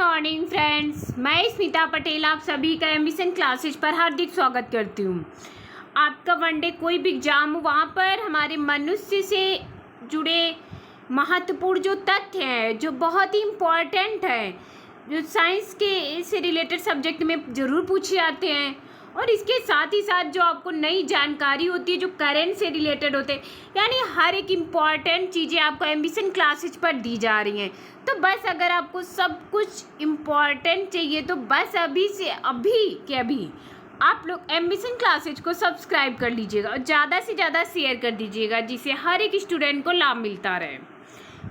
Morning friends, मैं स्मिता पटेल आप सभी का एम्बिशन क्लासेज पर हार्दिक स्वागत करती हूँ। आपका वनडे कोई भी एग्जाम हो, वहाँ पर हमारे मनुष्य से जुड़े महत्वपूर्ण जो तथ्य हैं, जो बहुत ही इम्पॉर्टेंट है, जो साइंस के से रिलेटेड सब्जेक्ट में ज़रूर पूछे जाते हैं, और इसके साथ ही साथ जो आपको नई जानकारी होती है जो करंट से रिलेटेड होते हैं, यानी हर एक इम्पॉर्टेंट चीज़ें आपको एम्बिशन क्लासेज पर दी जा रही हैं। तो बस अगर आपको सब कुछ इम्पॉर्टेंट चाहिए तो बस अभी से अभी आप लोग एम्बिशन क्लासेज को सब्सक्राइब कर लीजिएगा और ज़्यादा से ज़्यादा शेयर कर दीजिएगा, जिससे हर एक स्टूडेंट को लाभ मिलता रहे।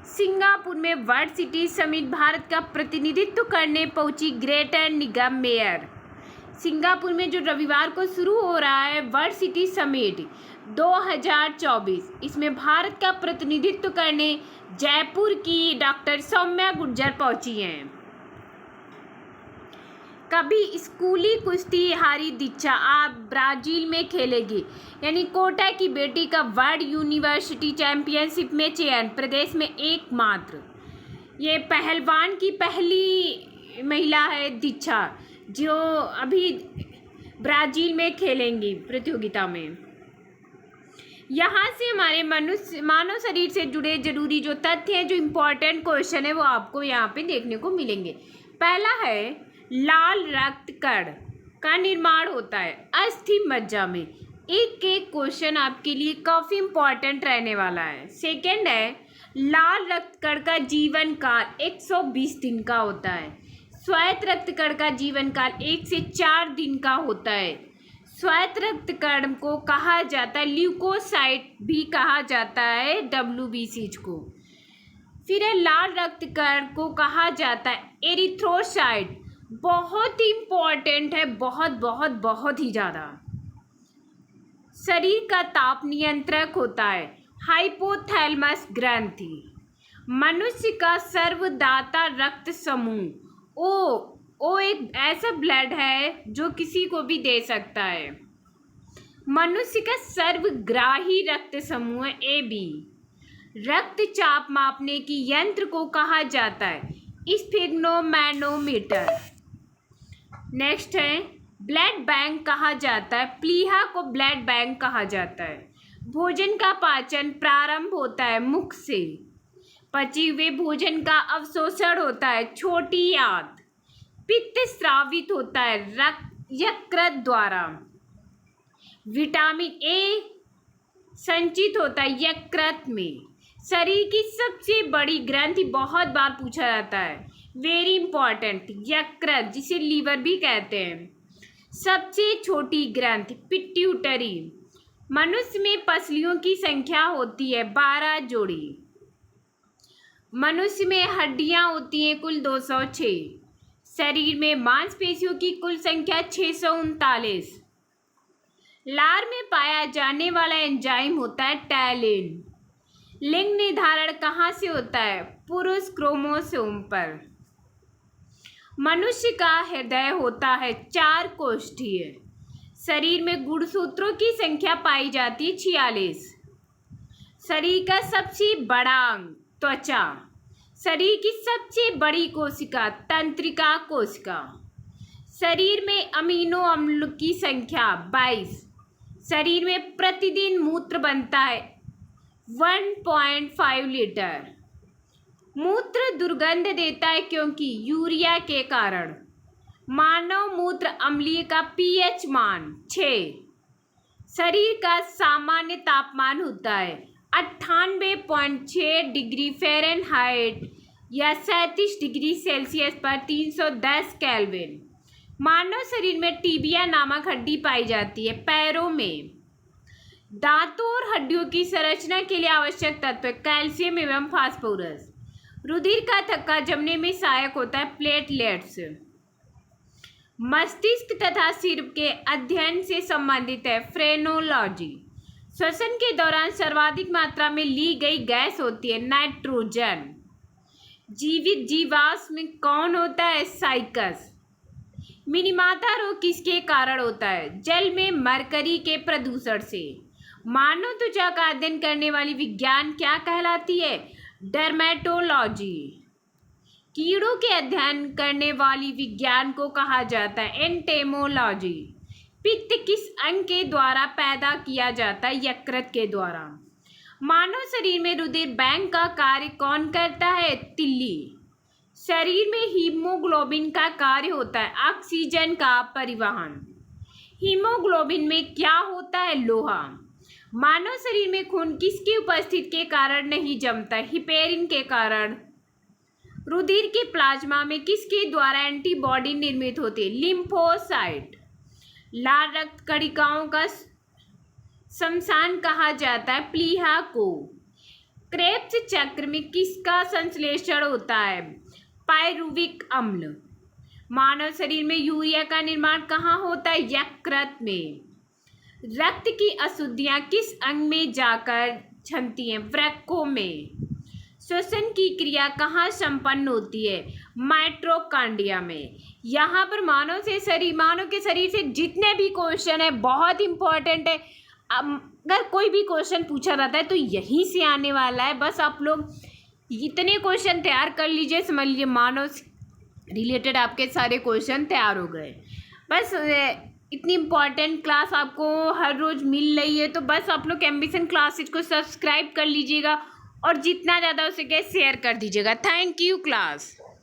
सिंगापुर में वर्ल्ड सिटी समिट भारत का प्रतिनिधित्व करने पहुंची ग्रेटर निगम मेयर। सिंगापुर में जो रविवार को शुरू हो रहा है वर्ल्ड सिटी समिट 2024, इसमें भारत का प्रतिनिधित्व करने जयपुर की डॉक्टर सौम्या गुर्जर पहुंची हैं। कभी स्कूली कुश्ती हारी दीक्षा आप ब्राजील में खेलेगी, यानी कोटा की बेटी का वर्ल्ड यूनिवर्सिटी चैंपियनशिप में चयन, प्रदेश में एकमात्र। ये पहलवान की पहली महिला है दीक्षा, जो अभी ब्राज़ील में खेलेंगी प्रतियोगिता में। यहाँ से हमारे मानव शरीर से जुड़े जरूरी जो तथ्य हैं, जो इम्पोर्टेंट क्वेश्चन है, वो आपको यहाँ पे देखने को मिलेंगे। पहला है लाल रक्त कण का निर्माण होता है अस्थि मज्जा में। एक क्वेश्चन आपके लिए काफ़ी इम्पोर्टेंट रहने वाला है। सेकेंड है लाल रक्त कण का जीवन काल 120 दिन का होता है। श्वेत रक्त कण का जीवन काल 1 से 4 दिन का होता है। श्वेत रक्त कण को कहा जाता है ल्यूकोसाइट भी कहा जाता है, WBC को। फिर है लाल रक्त कण को कहा जाता है एरिथ्रोसाइट। बहुत ही इम्पोर्टेंट है, बहुत बहुत बहुत ही ज़्यादा। शरीर का ताप नियंत्रक होता है हाइपोथैलेमस ग्रंथि। मनुष्य का सर्वदाता रक्त समूह ओ एक ऐसा ब्लड है जो किसी को भी दे सकता है। मनुष्य का सर्वग्राही रक्त समूह है AB। रक्तचाप मापने की यंत्र को कहा जाता है स्फिग्नोमैनोमीटर। नेक्स्ट है ब्लड बैंक कहा जाता है, प्लीहा को ब्लड बैंक कहा जाता है। भोजन का पाचन प्रारंभ होता है मुख से। पचे हुए भोजन का अवशोषण होता है छोटी आंत। पित्त स्रावित होता है यकृत द्वारा। विटामिन A संचित होता है यकृत में। शरीर की सबसे बड़ी ग्रंथि बहुत बार पूछा जाता है, वेरी इंपॉर्टेंट, यकृत, जिसे लीवर भी कहते हैं। सबसे छोटी ग्रंथि पिट्यूटरी। मनुष्य में पसलियों की संख्या होती है 12 जोड़ी। मनुष्य में हड्डियां होती हैं कुल 206। शरीर में मांसपेशियों की कुल संख्या 639। लार में पाया जाने वाला एंजाइम होता है टैलिन। लिंग निर्धारण कहाँ से होता है? पुरुष क्रोमोसोम पर। मनुष्य का हृदय होता है 4 कोष्ठीय। शरीर में गुणसूत्रों की संख्या पाई जाती है 46। शरीर का सबसे बड़ा अंग त्वचा। शरीर की सबसे बड़ी कोशिका तंत्रिका कोशिका। शरीर में अमीनो अम्ल की संख्या 22। शरीर में प्रतिदिन मूत्र बनता है 1.5 लीटर। मूत्र दुर्गंध देता है क्योंकि यूरिया के कारण। मानव मूत्र अम्लीय का pH मान 6। शरीर का सामान्य तापमान होता है 98.6 डिग्री फ़ारेनहाइट या 37 डिग्री सेल्सियस पर 310 केल्विन। मानव शरीर में टीबिया नामक हड्डी पाई जाती है पैरों में। दांतों और हड्डियों की संरचना के लिए आवश्यक तत्व कैल्शियम एवं फास्फोरस। रुधिर का थक्का जमने में सहायक होता है प्लेटलेट्स। मस्तिष्क तथा सिर के अध्ययन से संबंधित है फ्रेनोलॉजी। श्वसन के दौरान सर्वाधिक मात्रा में ली गई गैस होती है नाइट्रोजन। जीवित जीवाश्म कौन होता है? साइकस। मिनीमाता रोग किसके कारण होता है? जल में मरकरी के प्रदूषण से। मानव त्वचा का अध्ययन करने वाली विज्ञान क्या कहलाती है? डर्मेटोलॉजी। कीड़ों के अध्ययन करने वाली विज्ञान को कहा जाता है एंटेमोलॉजी। पित्त किस अंग के द्वारा पैदा किया जाता है? यकृत के द्वारा। मानव शरीर में रुधिर बैंक का कार्य कौन करता है? तिल्ली। शरीर में हीमोग्लोबिन का कार्य होता है ऑक्सीजन का परिवहन। हीमोग्लोबिन में क्या होता है? लोहा। मानव शरीर में खून किसकी उपस्थिति के कारण नहीं जमता? हिपेरिन के कारण। रुधिर के प्लाज्मा में किसके द्वारा एंटीबॉडी निर्मित होती है? लिम्फोसाइट। लाल रक्त कणिकाओं का शमशान कहा जाता है प्लीहा को। क्रेब्स चक्र में किसका संश्लेषण होता है? पायरुविक अम्ल। मानव शरीर में यूरिया का निर्माण कहाँ होता है? यकृत में। रक्त की अशुद्धियाँ किस अंग में जाकर जमती हैं? वृक्कों में। श्वसन की क्रिया कहाँ संपन्न होती है? माइटोकॉन्ड्रिया में। यहाँ पर मानव के शरीर से जितने भी क्वेश्चन है बहुत इंपॉर्टेंट है। अगर कोई भी क्वेश्चन पूछा जाता है तो यहीं से आने वाला है। बस आप लोग इतने क्वेश्चन तैयार कर लीजिए, समझ लीजिए मानव रिलेटेड आपके सारे क्वेश्चन तैयार हो गए। बस इतनी इम्पॉर्टेंट क्लास आपको हर रोज़ मिल रही है, तो बस आप लोग एम्बिशन क्लासेज को सब्सक्राइब कर लीजिएगा और जितना ज़्यादा हो सके शेयर कर दीजिएगा। Thank you class.